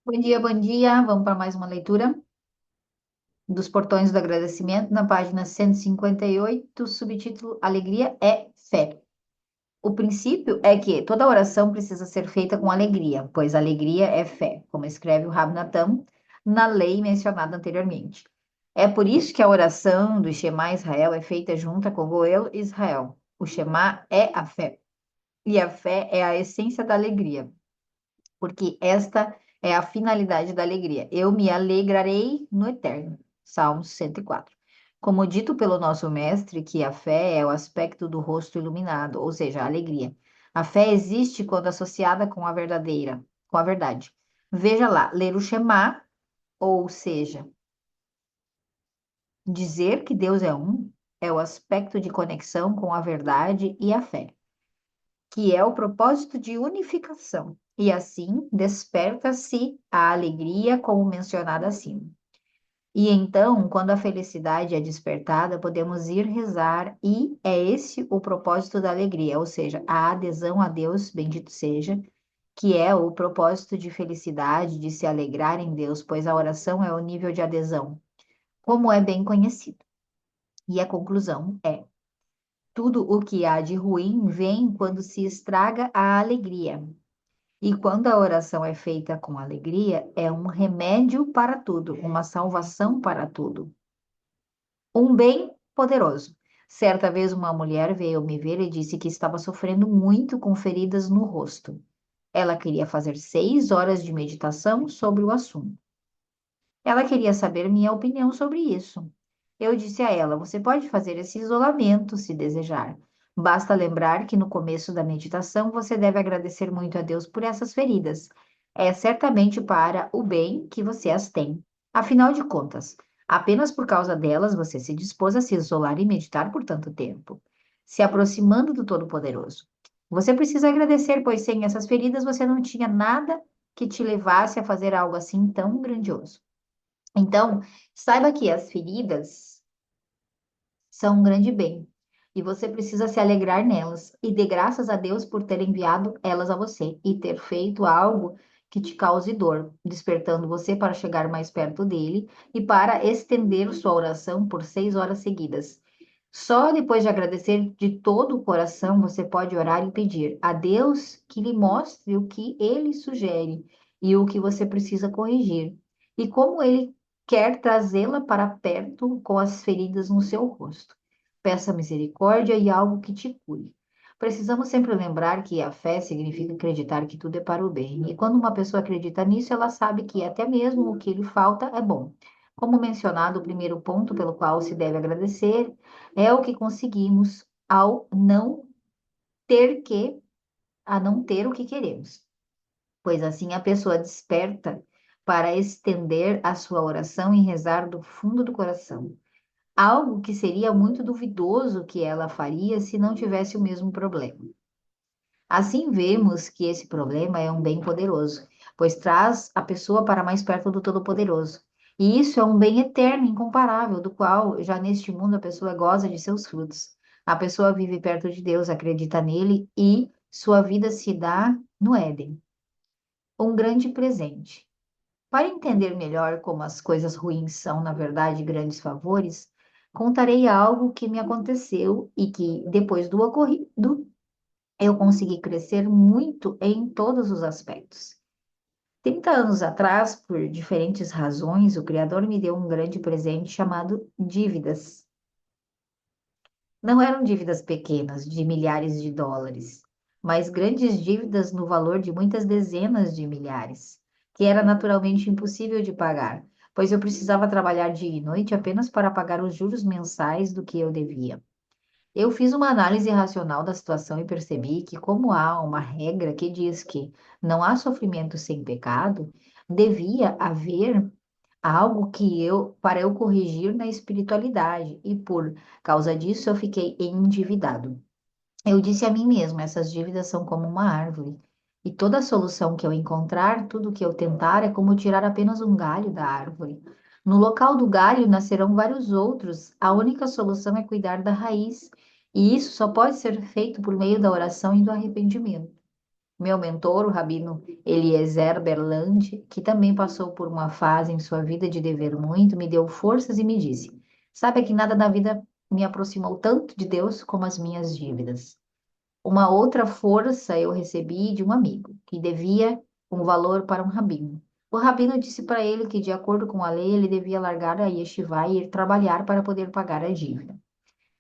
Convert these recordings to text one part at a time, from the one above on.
Bom dia, bom dia. Vamos para mais uma leitura dos Portões do Agradecimento, na página 158, subtítulo Alegria é Fé. O princípio é que toda oração precisa ser feita com alegria, pois alegria é fé, como escreve o Rab Natan na lei mencionada anteriormente. É por isso que a oração do Shema Israel é feita junta com o Goel Israel. O Shema é a fé, e a fé é a essência da alegria, porque esta é a finalidade da alegria. Eu me alegrarei no eterno. Salmos 104. Como dito pelo nosso mestre, que a fé é o aspecto do rosto iluminado, ou seja, a alegria. A fé existe quando associada com a verdade. Veja lá, ler o Shema, ou seja, dizer que Deus é um, é o aspecto de conexão com a verdade e a fé, que é o propósito de unificação, e assim desperta-se a alegria, como mencionado acima. E então, quando a felicidade é despertada, podemos ir rezar, e é esse o propósito da alegria, ou seja, a adesão a Deus, bendito seja, que é o propósito de felicidade, de se alegrar em Deus, pois a oração é o nível de adesão, como é bem conhecido. E a conclusão é: tudo o que há de ruim vem quando se estraga a alegria. E quando a oração é feita com alegria, é um remédio para tudo, uma salvação para tudo, um bem poderoso. Certa vez uma mulher veio me ver e disse que estava sofrendo muito com feridas no rosto. Ela queria fazer 6 horas de meditação sobre o assunto. Ela queria saber minha opinião sobre isso. Eu disse a ela: você pode fazer esse isolamento se desejar. Basta lembrar que no começo da meditação você deve agradecer muito a Deus por essas feridas. É certamente para o bem que você as tem. Afinal de contas, apenas por causa delas você se dispôs a se isolar e meditar por tanto tempo, se aproximando do Todo-Poderoso. Você precisa agradecer, pois sem essas feridas você não tinha nada que te levasse a fazer algo assim tão grandioso. Então, saiba que as feridas são um grande bem e você precisa se alegrar nelas e dê graças a Deus por ter enviado elas a você e ter feito algo que te cause dor, despertando você para chegar mais perto dele e para estender sua oração por 6 horas seguidas. Só depois de agradecer de todo o coração você pode orar e pedir a Deus que lhe mostre o que ele sugere e o que você precisa corrigir, e como ele quer trazê-la para perto com as feridas no seu rosto. Peça misericórdia e algo que te cure. Precisamos sempre lembrar que a fé significa acreditar que tudo é para o bem. E quando uma pessoa acredita nisso, ela sabe que até mesmo o que lhe falta é bom. Como mencionado, o primeiro ponto pelo qual se deve agradecer é o que conseguimos ao ter que, a não ter o que queremos, pois assim a pessoa desperta para estender a sua oração e rezar do fundo do coração. Algo que seria muito duvidoso que ela faria se não tivesse o mesmo problema. Assim vemos que esse problema é um bem poderoso, pois traz a pessoa para mais perto do Todo-Poderoso. E isso é um bem eterno, incomparável, do qual já neste mundo a pessoa goza de seus frutos. A pessoa vive perto de Deus, acredita nele e sua vida se dá no Éden. Um grande presente. Para entender melhor como as coisas ruins são, na verdade, grandes favores, contarei algo que me aconteceu e que, depois do ocorrido, eu consegui crescer muito em todos os aspectos. 30 anos atrás, por diferentes razões, o Criador me deu um grande presente chamado dívidas. Não eram dívidas pequenas, de milhares de dólares, mas grandes dívidas no valor de muitas dezenas de milhares, que era naturalmente impossível de pagar, pois eu precisava trabalhar dia e noite apenas para pagar os juros mensais do que eu devia. Eu fiz uma análise racional da situação e percebi que, como há uma regra que diz que não há sofrimento sem pecado, devia haver algo para eu corrigir na espiritualidade, e por causa disso eu fiquei endividado. Eu disse a mim mesmo, essas dívidas são como uma árvore, e toda solução que eu encontrar, tudo que eu tentar é como tirar apenas um galho da árvore. No local do galho nascerão vários outros. A única solução é cuidar da raiz, e isso só pode ser feito por meio da oração e do arrependimento. Meu mentor, o Rabino Eliezer Berland, que também passou por uma fase em sua vida de dever muito, me deu forças e me disse: Sabe que nada na vida me aproximou tanto de Deus como as minhas dívidas. Uma outra força eu recebi de um amigo, que devia um valor para um rabino. O rabino disse para ele que, de acordo com a lei, ele devia largar a yeshiva e ir trabalhar para poder pagar a dívida.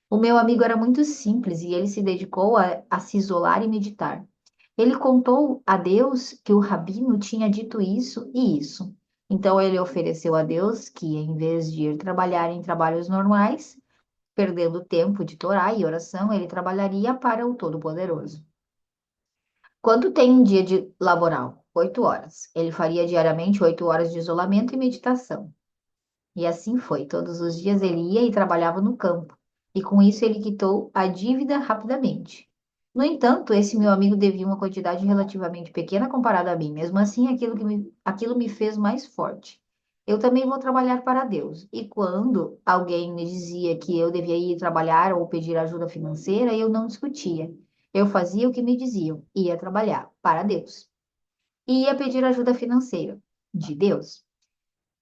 O meu amigo era muito simples e ele se dedicou a se isolar e meditar. Ele contou a Deus que o rabino tinha dito isso e isso. Então ele ofereceu a Deus que, em vez de ir trabalhar em trabalhos normais, perdendo tempo de Torá e oração, ele trabalharia para o Todo-Poderoso. Quando tem um dia de laboral? 8 horas. Ele faria diariamente 8 horas de isolamento e meditação. E assim foi. Todos os dias ele ia e trabalhava no campo. E com isso ele quitou a dívida rapidamente. No entanto, esse meu amigo devia uma quantidade relativamente pequena comparada a mim. Mesmo assim, aquilo me fez mais forte. Eu também vou trabalhar para Deus. E quando alguém me dizia que eu devia ir trabalhar ou pedir ajuda financeira, eu não discutia. Eu fazia o que me diziam, ia trabalhar para Deus. E ia pedir ajuda financeira de Deus.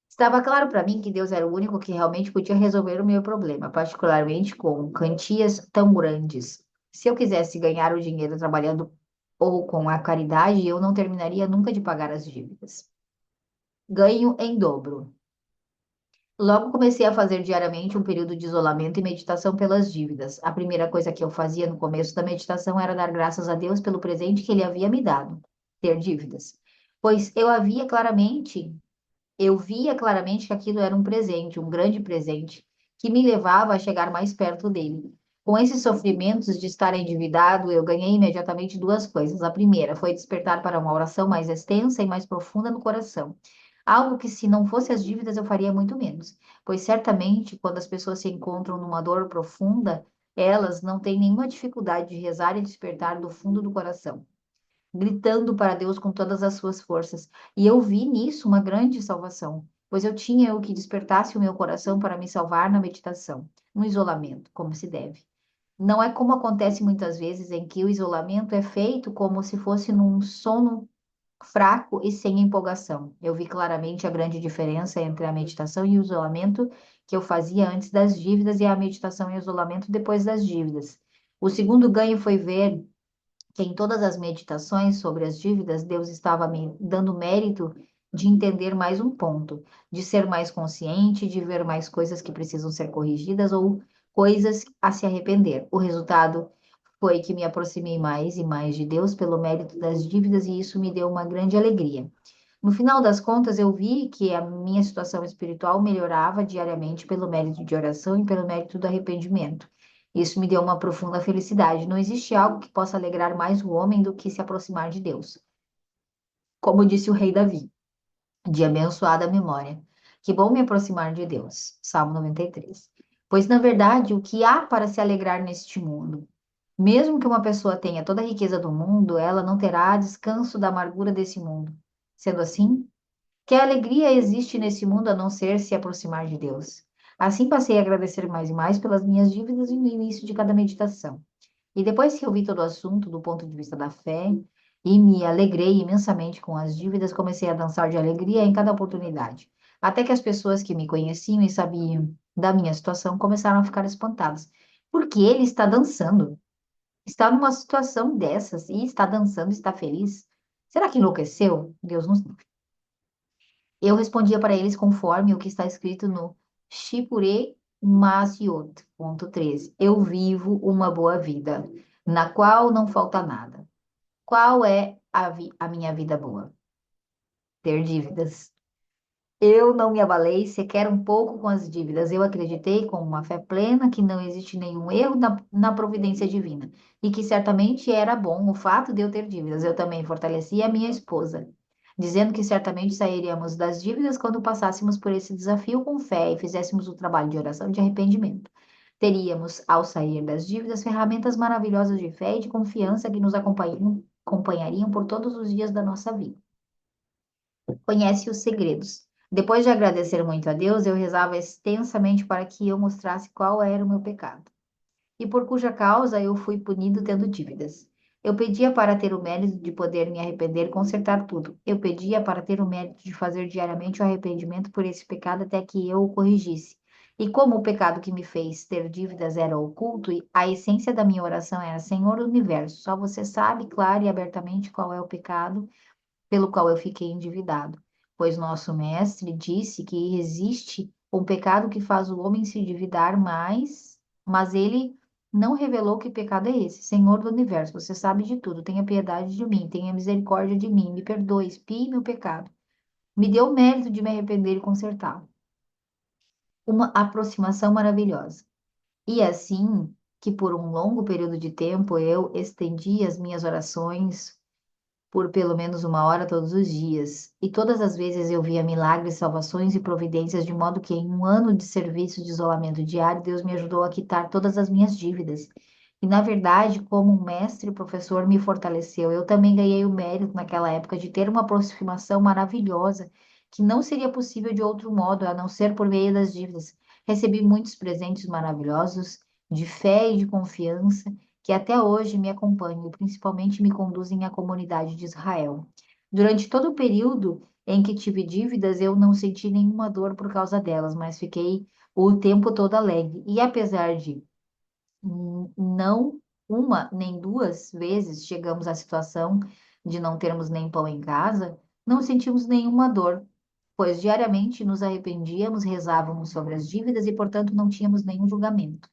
Estava claro para mim que Deus era o único que realmente podia resolver o meu problema, particularmente com quantias tão grandes. Se eu quisesse ganhar o dinheiro trabalhando ou com a caridade, eu não terminaria nunca de pagar as dívidas. Ganho em dobro. Logo comecei a fazer diariamente um período de isolamento e meditação pelas dívidas. A primeira coisa que eu fazia no começo da meditação era dar graças a Deus pelo presente que Ele havia me dado, ter dívidas. Pois eu via claramente que aquilo era um presente, um grande presente, que me levava a chegar mais perto dele. Com esses sofrimentos de estar endividado, eu ganhei imediatamente duas coisas. A primeira foi despertar para uma oração mais extensa e mais profunda no coração. Algo que, se não fosse as dívidas, eu faria muito menos. Pois certamente, quando as pessoas se encontram numa dor profunda, elas não têm nenhuma dificuldade de rezar e despertar do fundo do coração, gritando para Deus com todas as suas forças. E eu vi nisso uma grande salvação, pois eu tinha o que despertasse o meu coração para me salvar na meditação, no isolamento, como se deve. Não é como acontece muitas vezes em que o isolamento é feito como se fosse num sono fraco e sem empolgação. Eu vi claramente a grande diferença entre a meditação e o isolamento que eu fazia antes das dívidas e a meditação e o isolamento depois das dívidas. O segundo ganho foi ver que em todas as meditações sobre as dívidas, Deus estava me dando mérito de entender mais um ponto, de ser mais consciente, de ver mais coisas que precisam ser corrigidas ou coisas a se arrepender. O resultado foi que me aproximei mais e mais de Deus pelo mérito das dívidas e isso me deu uma grande alegria. No final das contas, eu vi que a minha situação espiritual melhorava diariamente pelo mérito de oração e pelo mérito do arrependimento. Isso me deu uma profunda felicidade. Não existe algo que possa alegrar mais o homem do que se aproximar de Deus. Como disse o rei Davi, de abençoada memória. Que bom me aproximar de Deus. Salmo 93. Pois, na verdade, o que há para se alegrar neste mundo? Mesmo que uma pessoa tenha toda a riqueza do mundo, ela não terá descanso da amargura desse mundo. Sendo assim, que alegria existe nesse mundo a não ser se aproximar de Deus? Assim passei a agradecer mais e mais pelas minhas dívidas no início de cada meditação. E depois que eu vi todo o assunto do ponto de vista da fé e me alegrei imensamente com as dívidas, comecei a dançar de alegria em cada oportunidade. Até que as pessoas que me conheciam e sabiam da minha situação começaram a ficar espantadas. Por que ele está dançando? Está numa situação dessas e está dançando, está feliz? Será que enlouqueceu? Deus não. Eu respondia para eles conforme o que está escrito no Shipure Masyot, ponto 13. Eu vivo uma boa vida, na qual não falta nada. Qual é a minha vida boa? Ter dívidas. Eu não me abalei sequer um pouco com as dívidas. Eu acreditei com uma fé plena que não existe nenhum erro na providência divina e que certamente era bom o fato de eu ter dívidas. Eu também fortaleci a minha esposa, dizendo que certamente sairíamos das dívidas quando passássemos por esse desafio com fé e fizéssemos o trabalho de oração e de arrependimento. Teríamos, ao sair das dívidas, ferramentas maravilhosas de fé e de confiança que nos acompanhariam por todos os dias da nossa vida. Conhece os segredos. Depois de agradecer muito a Deus, eu rezava extensamente para que eu mostrasse qual era o meu pecado e por cuja causa eu fui punido tendo dívidas. Eu pedia para ter o mérito de poder me arrepender e consertar tudo. Eu pedia para ter o mérito de fazer diariamente o arrependimento por esse pecado até que eu o corrigisse. E como o pecado que me fez ter dívidas era oculto, a essência da minha oração era: Senhor do universo, só você sabe claro e abertamente qual é o pecado pelo qual eu fiquei endividado. Pois nosso mestre disse que existe um pecado que faz o homem se endividar mais, mas ele não revelou que pecado é esse. Senhor do universo, você sabe de tudo, tenha piedade de mim, tenha misericórdia de mim, me perdoe, expie meu pecado. Me dê o mérito de me arrepender e consertá-lo. Uma aproximação maravilhosa. E assim que por um longo período de tempo eu estendi as minhas orações por pelo menos uma hora todos os dias. E todas as vezes eu via milagres, salvações e providências, de modo que em um ano de serviço de isolamento diário, Deus me ajudou a quitar todas as minhas dívidas. E na verdade, como um mestre e professor me fortaleceu, eu também ganhei o mérito naquela época de ter uma aproximação maravilhosa, que não seria possível de outro modo, a não ser por meio das dívidas. Recebi muitos presentes maravilhosos de fé e de confiança que até hoje me acompanham e principalmente me conduzem à comunidade de Israel. Durante todo o período em que tive dívidas, eu não senti nenhuma dor por causa delas, mas fiquei o tempo todo alegre. E apesar de não uma nem duas vezes chegamos à situação de não termos nem pão em casa, não sentimos nenhuma dor, pois diariamente nos arrependíamos, rezávamos sobre as dívidas e, portanto, não tínhamos nenhum julgamento.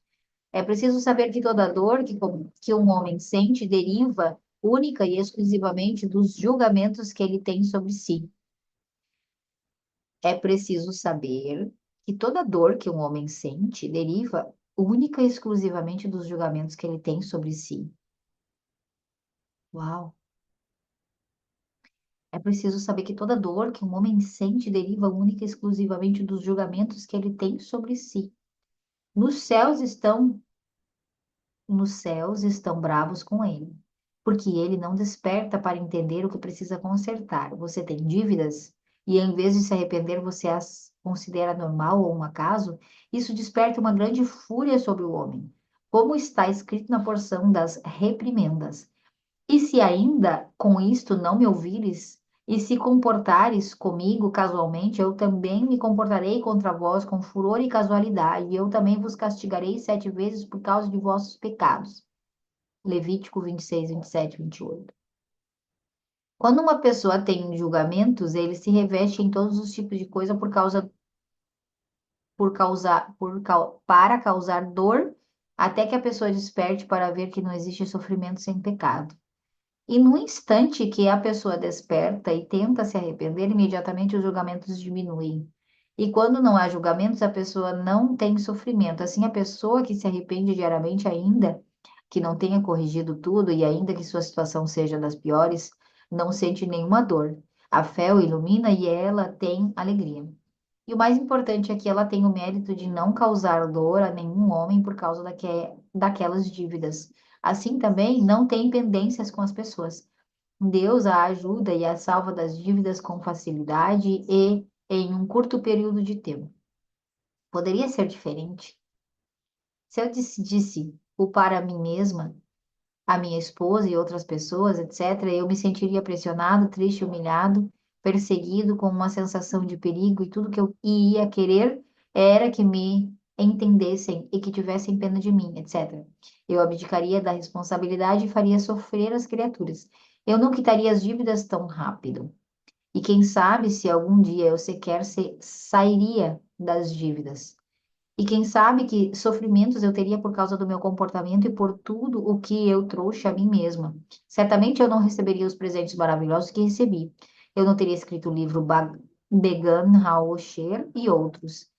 É preciso saber que toda dor que um homem sente deriva única e exclusivamente dos julgamentos que ele tem sobre si. É preciso saber que toda dor que um homem sente deriva única e exclusivamente dos julgamentos que ele tem sobre si. Uau! É preciso saber que toda dor que um homem sente deriva única e exclusivamente dos julgamentos que ele tem sobre si. Nos céus estão nos céus estão bravos com ele, porque ele não desperta para entender o que precisa consertar. Você tem dívidas e, em vez de se arrepender, você as considera normal ou um acaso? Isso desperta uma grande fúria sobre o homem, como está escrito na porção das reprimendas. E se ainda com isto não me ouvires, e se comportares comigo casualmente, eu também me comportarei contra vós com furor e casualidade, e eu também vos castigarei 7 vezes por causa de vossos pecados. Levítico 26, 27, 28. Quando uma pessoa tem julgamentos, ele se reveste em todos os tipos de coisa para causar dor, até que a pessoa desperte para ver que não existe sofrimento sem pecado. E no instante que a pessoa desperta e tenta se arrepender, imediatamente os julgamentos diminuem. E quando não há julgamentos, a pessoa não tem sofrimento. Assim, a pessoa que se arrepende diariamente, ainda que não tenha corrigido tudo e ainda que sua situação seja das piores, não sente nenhuma dor. A fé o ilumina e ela tem alegria. E o mais importante é que ela tem o mérito de não causar dor a nenhum homem por causa daquelas dívidas. Assim também não tem pendências com as pessoas. Deus a ajuda e a salva das dívidas com facilidade e em um curto período de tempo. Poderia ser diferente se eu decidisse culpar a mim mesma, a minha esposa e outras pessoas, etc., eu me sentiria pressionado, triste, humilhado, perseguido, com uma sensação de perigo, e tudo que eu ia querer era que me entendessem e que tivessem pena de mim, etc. Eu abdicaria da responsabilidade e faria sofrer as criaturas. Eu não quitaria as dívidas tão rápido. E quem sabe se algum dia eu sequer sairia das dívidas. E quem sabe que sofrimentos eu teria por causa do meu comportamento e por tudo o que eu trouxe a mim mesma. Certamente eu não receberia os presentes maravilhosos que recebi. Eu não teria escrito o livro Began Haosher e outros.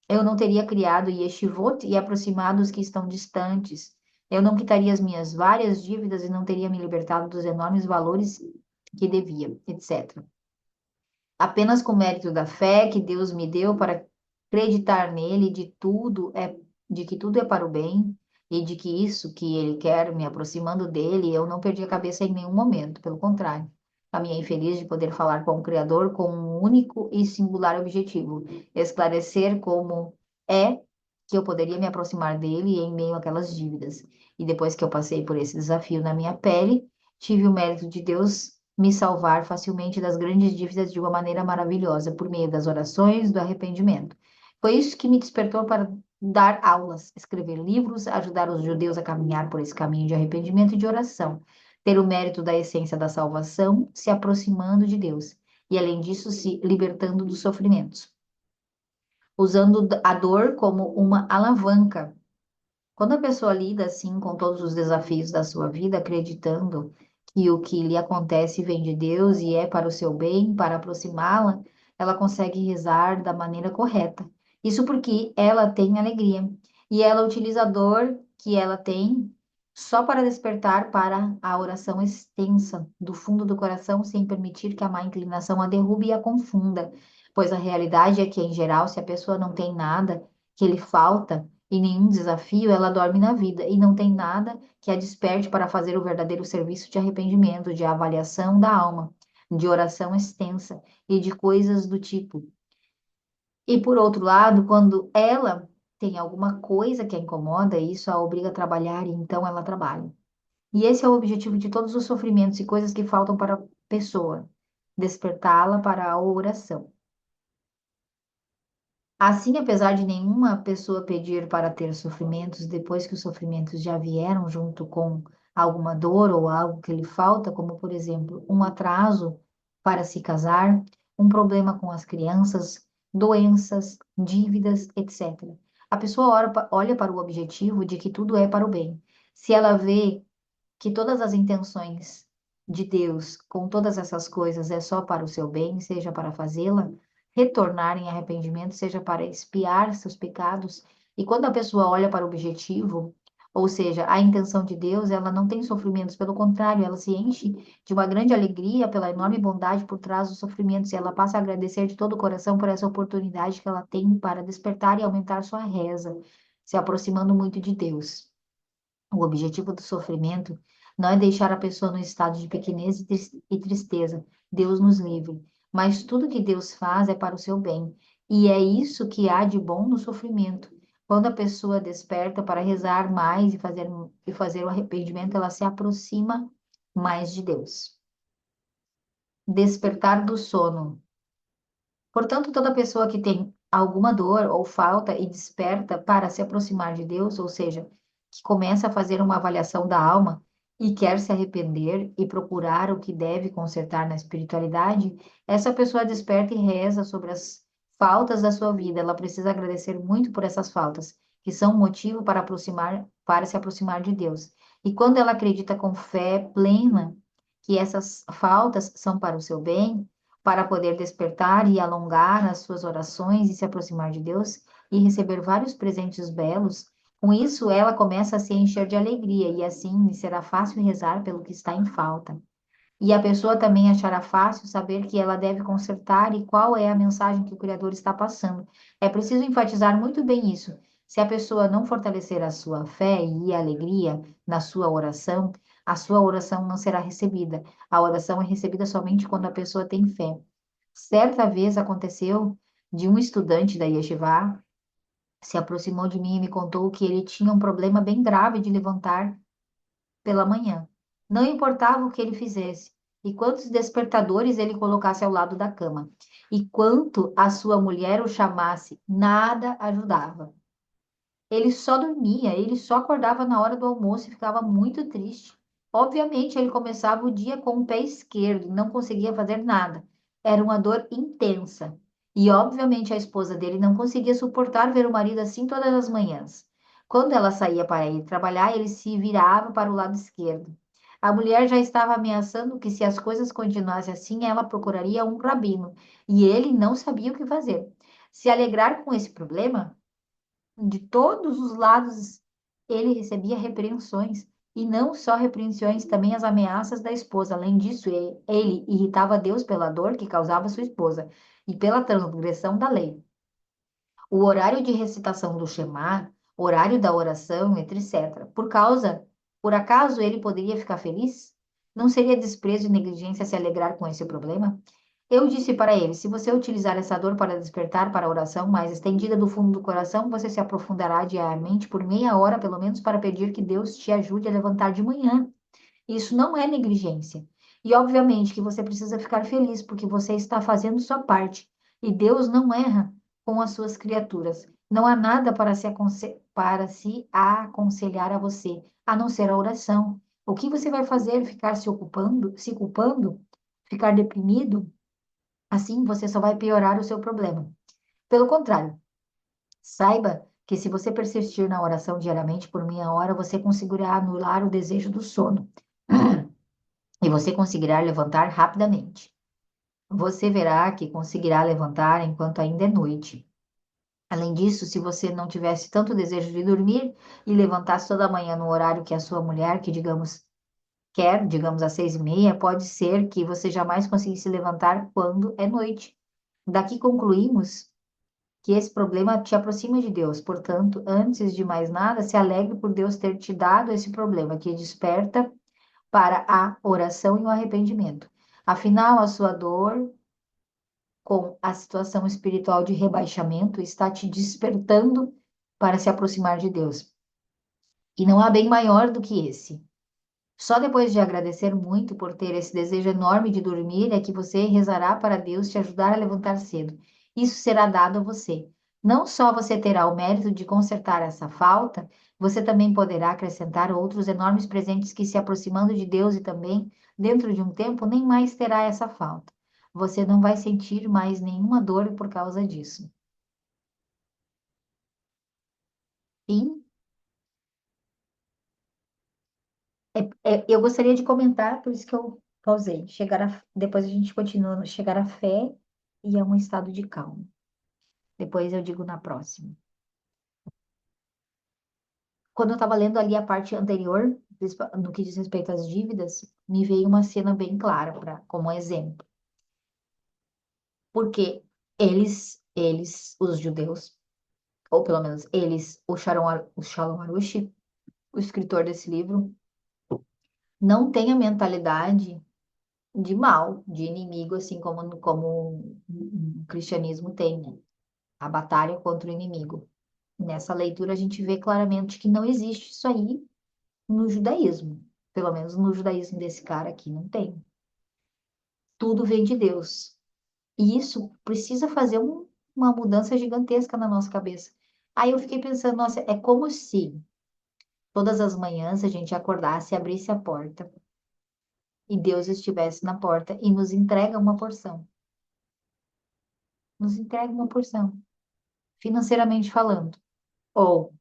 Eu não teria criado yeshivot e aproximado os que estão distantes. Eu não quitaria as minhas várias dívidas e não teria me libertado dos enormes valores que devia, etc. Apenas com o mérito da fé que Deus me deu para acreditar nele de que tudo é para o bem e de que isso que ele quer, me aproximando dele, eu não perdi a cabeça em nenhum momento, pelo contrário. Caminhei feliz de poder falar com o Criador com um único e singular objetivo: esclarecer como é que eu poderia me aproximar dele em meio àquelas dívidas. E depois que eu passei por esse desafio na minha pele, tive o mérito de Deus me salvar facilmente das grandes dívidas de uma maneira maravilhosa, por meio das orações, do arrependimento. Foi isso que me despertou para dar aulas, escrever livros, ajudar os judeus a caminhar por esse caminho de arrependimento e de oração, ter o mérito da essência da salvação, se aproximando de Deus, e além disso, se libertando dos sofrimentos, usando a dor como uma alavanca. Quando a pessoa lida assim com todos os desafios da sua vida, acreditando que o que lhe acontece vem de Deus e é para o seu bem, para aproximá-la, ela consegue rezar da maneira correta. Isso porque ela tem alegria e ela utiliza a dor que ela tem só para despertar para a oração extensa do fundo do coração, sem permitir que a má inclinação a derrube e a confunda, pois a realidade é que, em geral, se a pessoa não tem nada que lhe falta, em nenhum desafio, ela dorme na vida e não tem nada que a desperte para fazer o verdadeiro serviço de arrependimento, de avaliação da alma, de oração extensa e de coisas do tipo. E por outro lado, quando ela tem alguma coisa que a incomoda, isso a obriga a trabalhar e então ela trabalha. E esse é o objetivo de todos os sofrimentos e coisas que faltam para a pessoa, despertá-la para a oração. Assim, apesar de nenhuma pessoa pedir para ter sofrimentos, depois que os sofrimentos já vieram junto com alguma dor ou algo que lhe falta, como por exemplo, um atraso para se casar, um problema com as crianças, doenças, dívidas, etc. A pessoa olha para o objetivo de que tudo é para o bem. Se ela vê que todas as intenções de Deus com todas essas coisas é só para o seu bem, seja para fazê-la retornar em arrependimento, seja para expiar seus pecados. E quando a pessoa olha para o objetivo, ou seja, a intenção de Deus, ela não tem sofrimentos, pelo contrário, ela se enche de uma grande alegria pela enorme bondade por trás dos sofrimentos, e ela passa a agradecer de todo o coração por essa oportunidade que ela tem para despertar e aumentar sua reza, se aproximando muito de Deus. O objetivo do sofrimento não é deixar a pessoa no estado de pequenez e tristeza. Deus nos livre. Mas tudo que Deus faz é para o seu bem. E é isso que há de bom no sofrimento. Quando a pessoa desperta para rezar mais e fazer o arrependimento, ela se aproxima mais de Deus. Despertar do sono. Portanto, toda pessoa que tem alguma dor ou falta e desperta para se aproximar de Deus, ou seja, que começa a fazer uma avaliação da alma e quer se arrepender e procurar o que deve consertar na espiritualidade, essa pessoa desperta e reza sobre as faltas da sua vida. Ela precisa agradecer muito por essas faltas, que são um motivo para se aproximar de Deus. E quando ela acredita com fé plena que essas faltas são para o seu bem, para poder despertar e alongar as suas orações e se aproximar de Deus e receber vários presentes belos. Com isso, ela começa a se encher de alegria e assim lhe será fácil rezar pelo que está em falta. E a pessoa também achará fácil saber que ela deve consertar e qual é a mensagem que o Criador está passando. É preciso enfatizar muito bem isso. Se a pessoa não fortalecer a sua fé e a alegria na sua oração, a sua oração não será recebida. A oração é recebida somente quando a pessoa tem fé. Certa vez aconteceu de um estudante da Yeshiva se aproximou de mim e me contou que ele tinha um problema bem grave de levantar pela manhã. Não importava o que ele fizesse, e quantos despertadores ele colocasse ao lado da cama, e quanto a sua mulher o chamasse, nada ajudava. Ele só dormia, ele só acordava na hora do almoço e ficava muito triste. Obviamente, ele começava o dia com o pé esquerdo e não conseguia fazer nada. Era uma dor intensa. E, obviamente, a esposa dele não conseguia suportar ver o marido assim todas as manhãs. Quando ela saía para ir trabalhar, ele se virava para o lado esquerdo. A mulher já estava ameaçando que, se as coisas continuassem assim, ela procuraria um rabino. E ele não sabia o que fazer. Se alegrar com esse problema? De todos os lados ele recebia repreensões, e não só repreensões, também as ameaças da esposa. Além disso, ele irritava Deus pela dor que causava sua esposa e pela transgressão da lei. O horário de recitação do Shema, horário da oração, etc. Por acaso ele poderia ficar feliz? Não seria desprezo e negligência se alegrar com esse problema? Eu disse para ele: se você utilizar essa dor para despertar para a oração mais estendida do fundo do coração, você se aprofundará diariamente por meia hora, pelo menos, para pedir que Deus te ajude a levantar de manhã. Isso não é negligência. E, obviamente, que você precisa ficar feliz, porque você está fazendo sua parte. E Deus não erra com as suas criaturas. Não há nada para se aconselhar a você, a não ser a oração. O que você vai fazer? Ficar se culpando, ficar deprimido? Assim, você só vai piorar o seu problema. Pelo contrário, saiba que se você persistir na oração diariamente por meia hora, você conseguirá anular o desejo do sono. E você conseguirá levantar rapidamente. Você verá que conseguirá levantar enquanto ainda é noite. Além disso, se você não tivesse tanto desejo de dormir e levantasse toda manhã no horário que a sua mulher, que digamos, quer, digamos às 6:30, pode ser que você jamais conseguisse levantar quando é noite. Daqui concluímos que esse problema te aproxima de Deus. Portanto, antes de mais nada, se alegre por Deus ter te dado esse problema que desperta para a oração e o arrependimento. Afinal, a sua dor com a situação espiritual de rebaixamento está te despertando para se aproximar de Deus. E não há bem maior do que esse. Só depois de agradecer muito por ter esse desejo enorme de dormir é que você rezará para Deus te ajudar a levantar cedo. Isso será dado a você. Não só você terá o mérito de consertar essa falta, você também poderá acrescentar outros enormes presentes que, se aproximando de Deus e também, dentro de um tempo, nem mais terá essa falta. Você não vai sentir mais nenhuma dor por causa disso. Sim, eu gostaria de comentar, por isso que eu pausei. Depois a gente continua no chegar à fé e a um estado de calma. Depois eu digo na próxima. Quando eu estava lendo ali a parte anterior, no que diz respeito às dívidas, me veio uma cena bem clara como exemplo. Porque os judeus, ou pelo menos eles, o Shalom Arush, o escritor desse livro, não tem a mentalidade de mal, de inimigo, assim como o cristianismo tem, né? A batalha contra o inimigo. Nessa leitura a gente vê claramente que não existe isso aí no judaísmo. Pelo menos no judaísmo desse cara aqui não tem. Tudo vem de Deus. E isso precisa fazer uma mudança gigantesca na nossa cabeça. Aí eu fiquei pensando, nossa, é como se todas as manhãs a gente acordasse e abrisse a porta e Deus estivesse na porta e nos entrega uma porção. Nos entrega uma porção, financeiramente falando, ou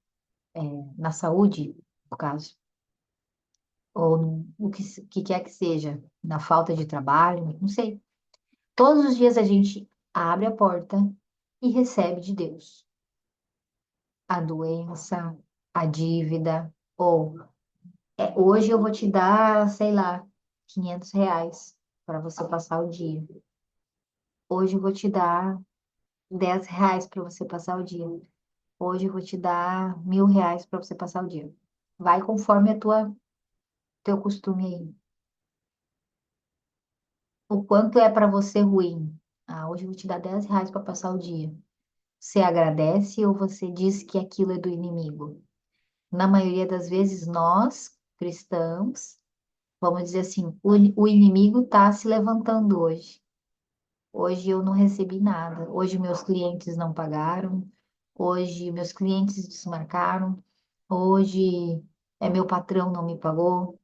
é, na saúde, no caso, ou que quer que seja, na falta de trabalho, não sei. Todos os dias a gente abre a porta e recebe de Deus a doença, a dívida, ou hoje eu vou te dar, sei lá, R$ 500 para você passar o dia. Hoje eu vou te dar R$ 10 para você passar o dia. Hoje eu vou te dar R$ 1.000 para você passar o dia. Vai conforme teu costume aí. O quanto é para você ruim? Ah, hoje eu vou te dar R$ 10 para passar o dia. Você agradece ou você diz que aquilo é do inimigo? Na maioria das vezes, nós, cristãos, vamos dizer assim, o inimigo está se levantando hoje. Hoje eu não recebi nada. Hoje meus clientes não pagaram. Hoje meus clientes desmarcaram. Hoje meu patrão não me pagou.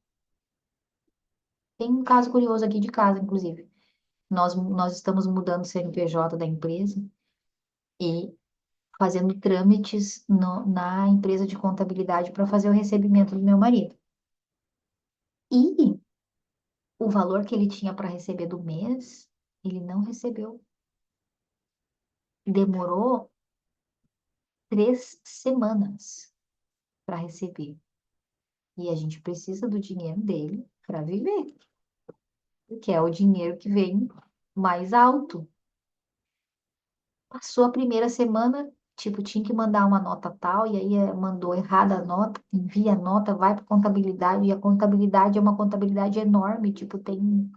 Tem um caso curioso aqui de casa, inclusive. Nós estamos mudando o CNPJ da empresa e fazendo trâmites na empresa de contabilidade para fazer o recebimento do meu marido. E o valor que ele tinha para receber do mês, ele não recebeu. Demorou 3 semanas para receber. E a gente precisa do dinheiro dele para viver, que é o dinheiro que vem mais alto. Passou a primeira semana, tipo, tinha que mandar uma nota tal, e aí mandou errada a nota, envia a nota, vai para contabilidade, e a contabilidade é uma contabilidade enorme, tipo, tem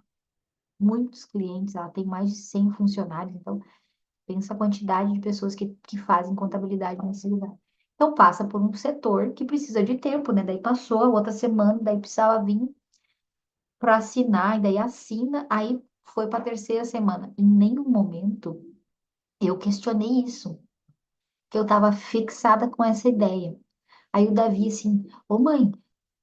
muitos clientes, ela tem mais de 100 funcionários, então pensa a quantidade de pessoas que fazem contabilidade nesse lugar. Então passa por um setor que precisa de tempo, né? Daí passou a outra semana, daí precisava vir para assinar, e daí assina, aí foi para a terceira semana. Em nenhum momento eu questionei isso, que eu estava fixada com essa ideia. Aí o Davi assim, ô mãe,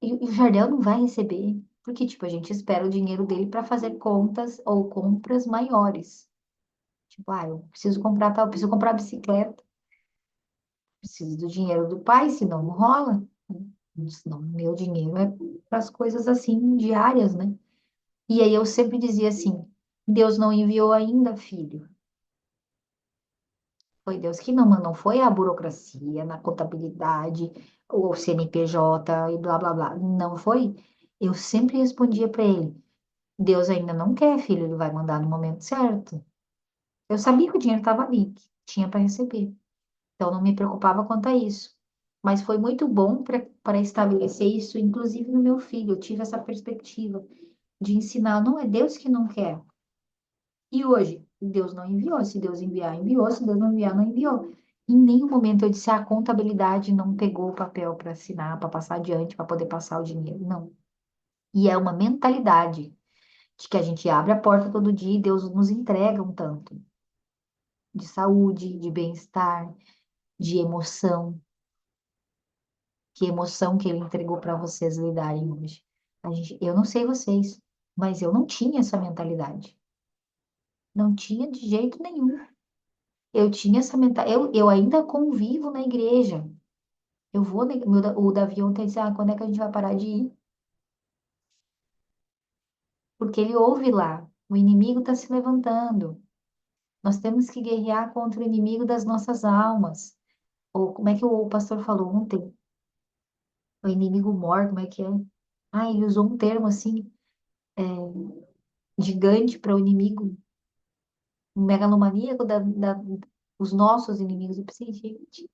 e o Jardel não vai receber? Porque, tipo, a gente espera o dinheiro dele para fazer contas ou compras maiores. Tipo, eu preciso comprar tal, preciso comprar bicicleta, preciso do dinheiro do pai, senão não rola. Senão meu dinheiro é para as coisas assim diárias, né? E aí eu sempre dizia assim: Deus não enviou ainda, filho. Foi Deus que não mandou, foi a burocracia, na contabilidade, o CNPJ e blá blá blá. Não foi. Eu sempre respondia para ele: Deus ainda não quer, filho, ele vai mandar no momento certo. Eu sabia que o dinheiro estava ali, que tinha para receber. Então não me preocupava quanto a isso. Mas foi muito bom para estabelecer isso, inclusive no meu filho. Eu tive essa perspectiva de ensinar, não é Deus que não quer. E hoje, Deus não enviou. Se Deus enviar, enviou. Se Deus não enviar, não enviou. Em nenhum momento eu disse, a contabilidade não pegou o papel para assinar, para passar adiante, para poder passar o dinheiro. Não. E é uma mentalidade de que a gente abre a porta todo dia e Deus nos entrega um tanto de saúde, de bem-estar, de emoção. Que emoção que Ele entregou para vocês lidarem hoje. Eu não sei vocês, mas eu não tinha essa mentalidade. Não tinha de jeito nenhum. Eu tinha essa mentalidade. Eu ainda convivo na igreja. Eu vou, o Davi ontem disse, quando é que a gente vai parar de ir? Porque ele ouve lá, o inimigo está se levantando. Nós temos que guerrear contra o inimigo das nossas almas. Ou como é que o pastor falou ontem? O inimigo mor, como é que é? Ele usou um termo assim, gigante para o inimigo, um megalomaníaco os nossos inimigos. Eu pensei, gente,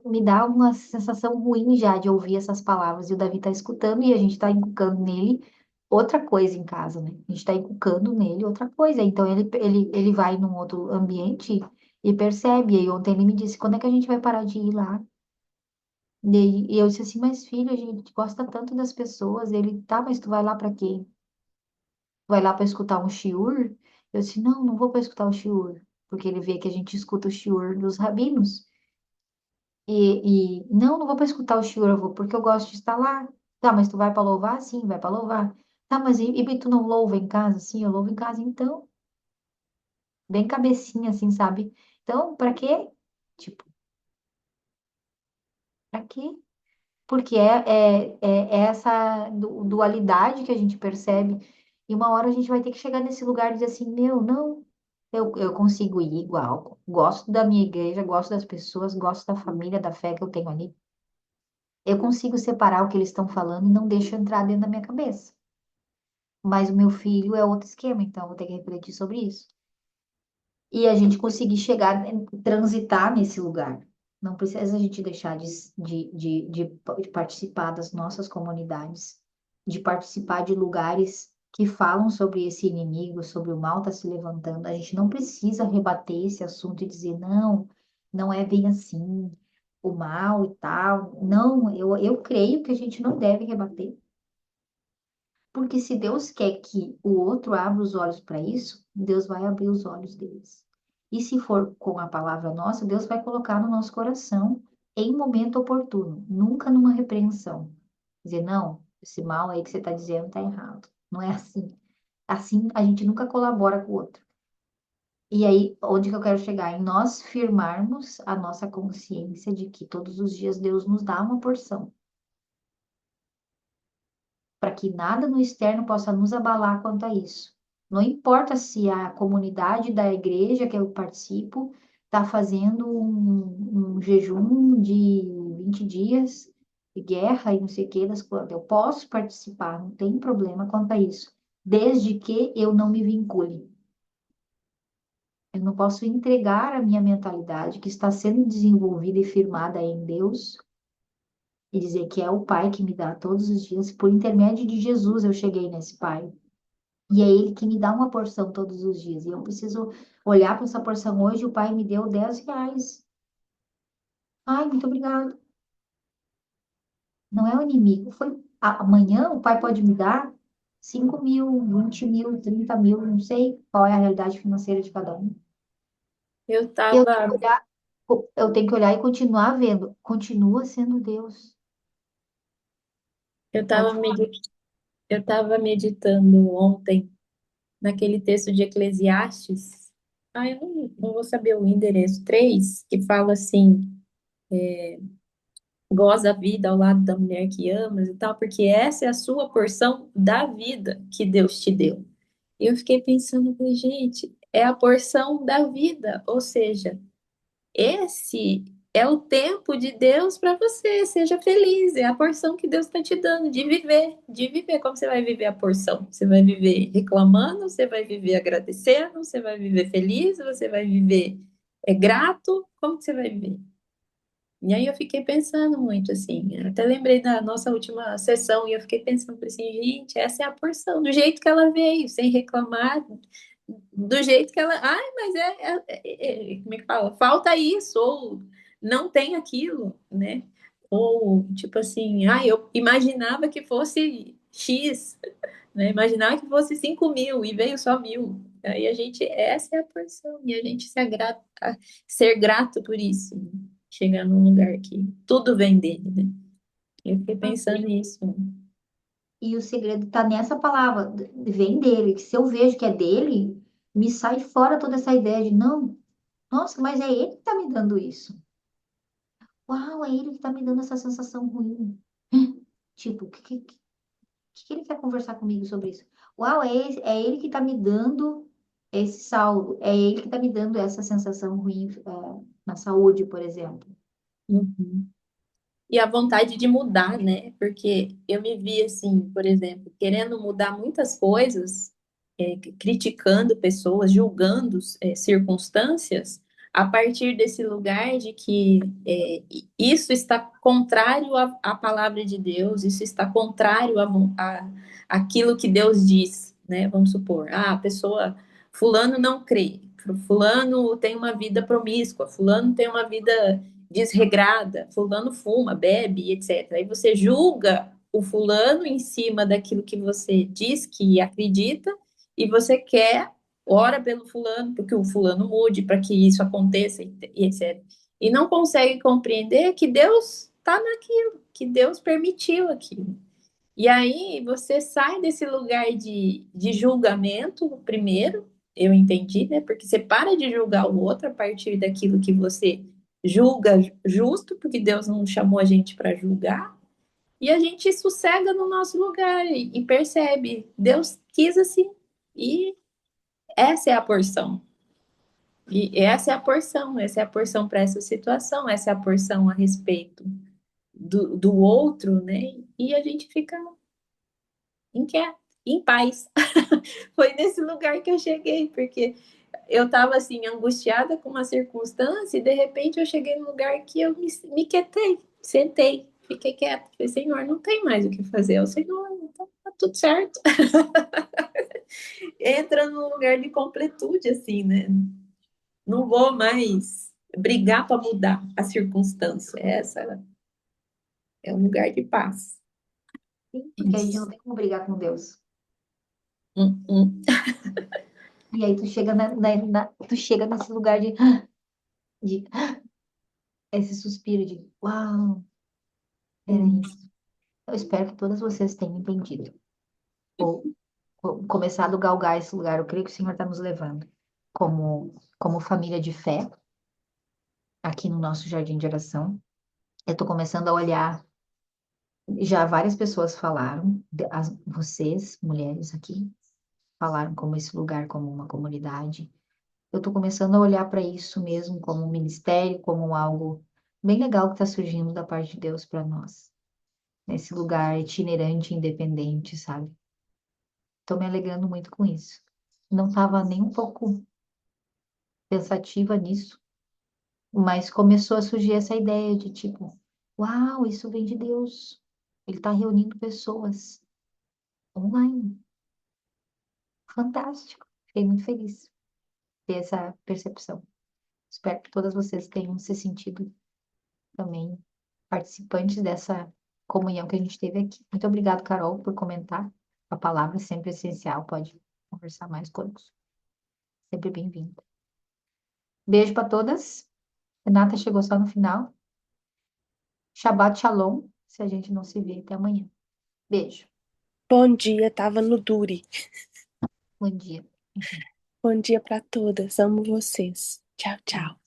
me dá uma sensação ruim já de ouvir essas palavras. E o Davi está escutando e a gente está inculcando nele outra coisa em casa, né? A gente está inculcando nele outra coisa. Então ele vai num outro ambiente e percebe. E aí ontem ele me disse, quando é que a gente vai parar de ir lá? E eu disse assim, mas filho, a gente gosta tanto das pessoas. Ele, tá, mas tu vai lá para quê? Vai lá para escutar um shiur? Eu disse, não, não vou para escutar o shiur. Porque ele vê que a gente escuta o shiur dos rabinos. Não, não vou para escutar o shiur, eu vou porque eu gosto de estar lá. Tá, mas tu vai para louvar? Sim, vai para louvar. Tá, mas e tu não louva em casa? Sim, eu louvo em casa. Então, bem cabecinha assim, sabe? Então, para quê? Tipo, para quê? Porque é essa dualidade que a gente percebe. E uma hora a gente vai ter que chegar nesse lugar e dizer assim, meu, não, eu consigo ir igual. Gosto da minha igreja, gosto das pessoas, gosto da família, da fé que eu tenho ali. Eu consigo separar o que eles estão falando e não deixo entrar dentro da minha cabeça. Mas o meu filho é outro esquema, então eu vou ter que refletir sobre isso. E a gente conseguir chegar, transitar nesse lugar. Não precisa a gente deixar de participar das nossas comunidades, de participar de lugares que falam sobre esse inimigo, sobre o mal está se levantando. A gente não precisa rebater esse assunto e dizer, não, não é bem assim, o mal e tal. Não, eu creio que a gente não deve rebater. Porque se Deus quer que o outro abra os olhos para isso, Deus vai abrir os olhos deles. E se for com a palavra nossa, Deus vai colocar no nosso coração em momento oportuno, nunca numa repreensão. Dizer, não, esse mal aí que você está dizendo está errado. Não é assim. Assim a gente nunca colabora com o outro. E aí, onde que eu quero chegar? Em nós firmarmos a nossa consciência de que todos os dias Deus nos dá uma porção, para que nada no externo possa nos abalar quanto a isso. Não importa se a comunidade da igreja que eu participo está fazendo um jejum de 20 dias de guerra e não sei o que das coisas. Eu posso participar, não tem problema quanto a isso, desde que eu não me vincule. Eu não posso entregar a minha mentalidade que está sendo desenvolvida e firmada em Deus e dizer que é o Pai que me dá todos os dias. Por intermédio de Jesus eu cheguei nesse Pai. E é Ele que me dá uma porção todos os dias. E eu preciso olhar para essa porção hoje. O Pai me deu R$ 10. Ai, muito obrigado. Não é o inimigo. Amanhã o Pai pode me dar 5.000, 20.000, 30.000, não sei qual é a realidade financeira de cada um. Eu Eu tenho que tava, olhar, eu tenho que olhar e continuar vendo. Continua sendo Deus. eu Pode tava, falar. eu tava meditando ontem naquele texto de Eclesiastes. Ah, eu não vou saber o endereço. 3 que fala assim: goza a vida ao lado da mulher que amas e tal, porque essa é a sua porção da vida que Deus te deu. E eu fiquei pensando, falei, gente, é a porção da vida, ou seja, esse é o tempo de Deus para você. Seja feliz, é a porção que Deus está te dando de viver, de viver. Como você vai viver a porção? Você vai viver reclamando, você vai viver agradecendo, você vai viver feliz, você vai viver grato. Como que você vai viver? E aí eu fiquei pensando muito assim, até lembrei da nossa última sessão e eu fiquei pensando falei assim, gente, essa é a porção, do jeito que ela veio, sem reclamar, do jeito que ela, ai, mas como é que fala? Falta isso, ou não tem aquilo, né? Ou tipo assim, ai, eu imaginava que fosse X, né? Imaginava que fosse 5.000 e veio só 1.000. Aí a gente, essa é a porção, e a gente ser grato por isso, né? Chegar num lugar que tudo vem dele, né? Eu fiquei pensando nisso. E o segredo está nessa palavra, vem dele. Que se eu vejo que é dele, me sai fora toda essa ideia de não, nossa, mas é ele que está me dando isso. Uau, é ele que está me dando essa sensação ruim. Tipo, o que ele quer conversar comigo sobre isso? Uau, é ele que está me dando esse saldo. É ele que está me dando essa sensação ruim, na saúde, por exemplo. Uhum. E a vontade de mudar, né? Porque eu me vi assim, por exemplo, querendo mudar muitas coisas, criticando pessoas, julgando, circunstâncias, a partir desse lugar de que isso está contrário à palavra de Deus, isso está contrário àquilo que Deus diz, né? Vamos supor, a pessoa, fulano não crê, fulano tem uma vida promíscua, fulano tem uma vida desregrada, fulano fuma, bebe, etc. Aí você julga o fulano em cima daquilo que você diz que acredita e você quer, ora pelo fulano, porque o fulano mude, para que isso aconteça, e etc. E não consegue compreender que Deus está naquilo, que Deus permitiu aquilo. E aí você sai desse lugar de julgamento, primeiro, eu entendi, né? Porque você para de julgar o outro a partir daquilo que você julga justo, porque Deus não chamou a gente para julgar, e a gente sossega no nosso lugar e percebe, Deus quis assim, e essa é a porção. E essa é a porção para essa situação, essa é a porção a respeito do outro, né? E a gente fica inquieto, em paz. Foi nesse lugar que eu cheguei, porque eu estava assim, angustiada com uma circunstância, e de repente eu cheguei num lugar que eu me quietei, sentei, fiquei quieta. Falei, Senhor, não tem mais o que fazer. O Senhor, então tá tudo certo. Entra num lugar de completude, assim, né? Não vou mais brigar para mudar a circunstância. Essa é um lugar de paz. Sim, porque a gente não Isso. tem como brigar com Deus. Hum. E aí tu chega, tu chega nesse lugar de esse suspiro de uau, era Hum. isso. Eu espero que todas vocês tenham entendido. Ou começado a galgar esse lugar. Eu creio que o Senhor está nos levando como família de fé aqui no nosso jardim de oração. Eu estou começando a olhar, já várias pessoas falaram, vocês, mulheres aqui, falaram como esse lugar, como uma comunidade. Eu estou começando a olhar para isso mesmo como um ministério, como algo bem legal que está surgindo da parte de Deus para nós. Nesse lugar itinerante, independente, sabe? Estou me alegrando muito com isso. Não estava nem um pouco pensativa nisso, mas começou a surgir essa ideia de tipo, uau, isso vem de Deus. Ele está reunindo pessoas online. Fantástico. Fiquei muito feliz de ter essa percepção. Espero que todas vocês tenham se sentido também participantes dessa comunhão que a gente teve aqui. Muito obrigado, Carol, por comentar. A palavra é sempre essencial. Pode conversar mais conosco. Sempre bem-vinda. Beijo para todas. Renata chegou só no final. Shabbat Shalom, se a gente não se vê até amanhã. Beijo. Bom dia, tava no Duri. Bom dia. Bom dia pra todas. Amo vocês. Tchau, tchau.